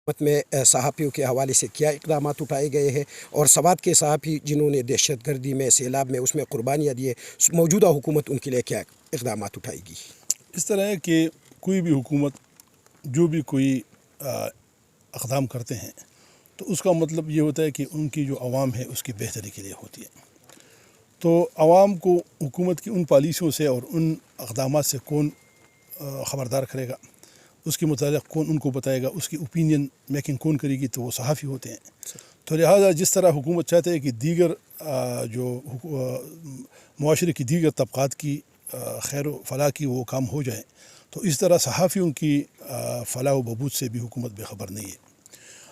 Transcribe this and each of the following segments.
حکومت میں صحافیوں کے حوالے سے کیا اقدامات اٹھائے گئے ہیں اور سوات کے صحافی جنہوں نے دہشت گردی میں سیلاب میں اس میں قربانیاں دی موجودہ حکومت ان کے لیے کیا اقدامات اٹھائے گی؟ اس طرح ہے کہ کوئی بھی حکومت جو بھی کوئی اقدام کرتے ہیں تو اس کا مطلب یہ ہوتا ہے کہ ان کی جو عوام ہے اس کی بہتری کے لیے ہوتی ہے. تو عوام کو حکومت کی ان پالیسیوں سے اور ان اقدامات سے کون خبردار کرے گا، اس کے متعلق کون ان کو بتائے گا، اس کی اوپینین میکنگ کون کرے گی؟ تو وہ صحافی ہوتے ہیں. تو لہٰذا جس طرح حکومت چاہتے ہے کہ دیگر جو معاشرے کی دیگر طبقات کی خیر و فلاح کی وہ کام ہو جائے، تو اس طرح صحافیوں کی فلاح و بہبود سے بھی حکومت بے خبر نہیں ہے.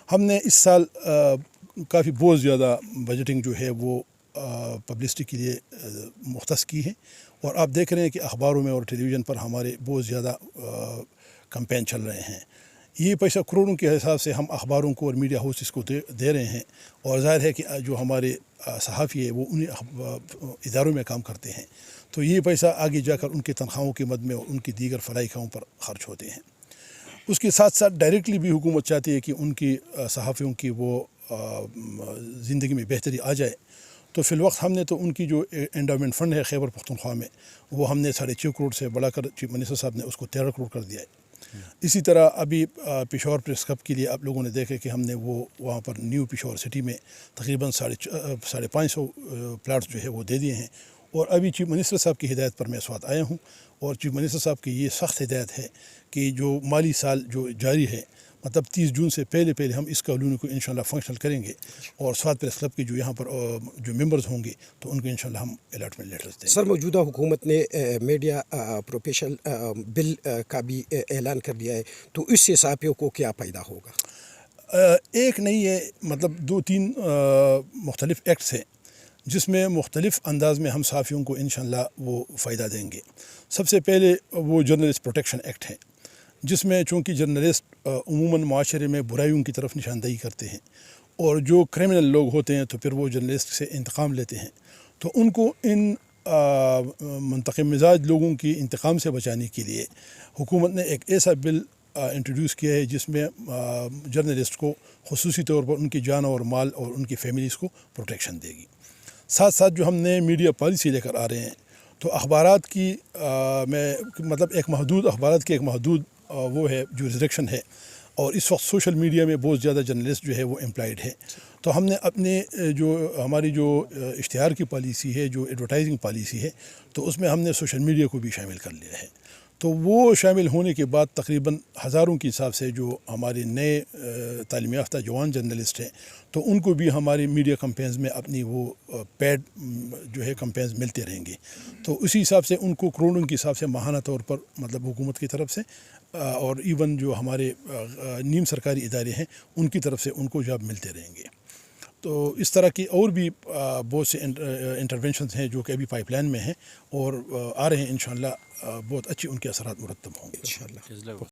ہم نے اس سال کافی بہت زیادہ بجٹنگ جو ہے وہ پبلسٹی کے لیے مختص کی ہے، اور آپ دیکھ رہے ہیں کہ اخباروں میں اور ٹیلی ویژن پر ہمارے بہت زیادہ کمپین چل رہے ہیں. یہ پیسہ کروڑوں کے حساب سے ہم اخباروں کو اور میڈیا ہاؤسز کو دے رہے ہیں، اور ظاہر ہے کہ جو ہمارے صحافی ہے وہ انہیں اداروں میں کام کرتے ہیں، تو یہ پیسہ آگے جا کر ان کے تنخواہوں کے مد میں اور ان کی دیگر فلاحی کاموں پر خرچ ہوتے ہیں. اس کے ساتھ ساتھ ڈائریکٹلی بھی حکومت چاہتی ہے کہ ان کی صحافیوں کی وہ زندگی میں بہتری آ جائے. تو فی الوقت ہم نے تو ان کی جو انڈاومنٹ فنڈ ہے خیبر پختونخوا میں، وہ ہم نے 6.5 کروڑ سے بڑھا کر چیف منسٹر صاحب نے اس کو 13 کروڑ کر دیا ہے. اسی طرح ابھی پشاور پریس کلب کے لیے آپ لوگوں نے دیکھا کہ ہم نے وہ وہاں پر نیو پشاور سٹی میں تقریباً 550 پلاٹس جو ہے وہ دے دیے ہیں. اور ابھی چیف منسٹر صاحب کی ہدایت پر میں سوات آیا ہوں، اور چیف منسٹر صاحب کی یہ سخت ہدایت ہے کہ جو مالی سال جو جاری ہے، مطلب 30 جون سے پہلے ہم اس کالونی کو انشاءاللہ فنکشنل کریں گے، اور سوات پریس کلب کے جو یہاں پر جو ممبرز ہوں گے تو ان کو انشاءاللہ ہم الاٹمنٹ لیٹرز دیں گے. سر، موجودہ حکومت نے میڈیا پروفیشنل بل کا بھی اعلان کر دیا ہے، تو اس سے صحافیوں کو کیا فائدہ ہوگا؟ ایک نہیں ہے، مطلب 2-3 مختلف ایکٹس ہیں جس میں مختلف انداز میں ہم صحافیوں کو انشاءاللہ وہ فائدہ دیں گے. سب سے پہلے وہ جرنلسٹ پروٹیکشن ایکٹ ہے، جس میں چونکہ جرنلسٹ عموماً معاشرے میں برائیوں کی طرف نشاندہی کرتے ہیں، اور جو کرمنل لوگ ہوتے ہیں تو پھر وہ جرنلسٹ سے انتقام لیتے ہیں، تو ان کو ان منتقم مزاج لوگوں کی انتقام سے بچانے کے لیے حکومت نے ایک ایسا بل انٹروڈیوس کیا ہے جس میں جرنلسٹ کو خصوصی طور پر ان کی جان اور مال اور ان کی فیملیز کو پروٹیکشن دے گی. ساتھ ساتھ جو ہم نے میڈیا پالیسی لے کر آ رہے ہیں، تو اخبارات کی میں مطلب ایک محدود اخبارات کی ایک محدود وہ ہے جو ریسٹرکشن ہے، اور اس وقت سوشل میڈیا میں بہت زیادہ جرنلسٹ جو ہے وہ امپلائڈ ہے. تو ہم نے اپنے جو ہماری جو اشتہار کی پالیسی ہے، جو ایڈورٹائزنگ پالیسی ہے، تو اس میں ہم نے سوشل میڈیا کو بھی شامل کر لیا ہے. تو وہ شامل ہونے کے بعد تقریباً ہزاروں کے حساب سے جو ہمارے نئے تعلیم یافتہ جوان جرنلسٹ ہیں، تو ان کو بھی ہماری میڈیا کمپینز میں اپنی وہ پیڈ جو ہے کمپینز ملتے رہیں گے. تو اسی حساب سے ان کو کروڑوں کے حساب سے ماہانہ طور پر مطلب حکومت کی طرف سے اور ایون جو ہمارے نیم سرکاری ادارے ہیں ان کی طرف سے ان کو جاب ملتے رہیں گے. تو اس طرح کی اور بھی بہت سے انٹرونشنز ہیں جو کہ ابھی پائپ لائن میں ہیں اور آ رہے ہیں، انشاءاللہ بہت اچھی ان کے اثرات مرتب ہوں گے. انشاءاللہ.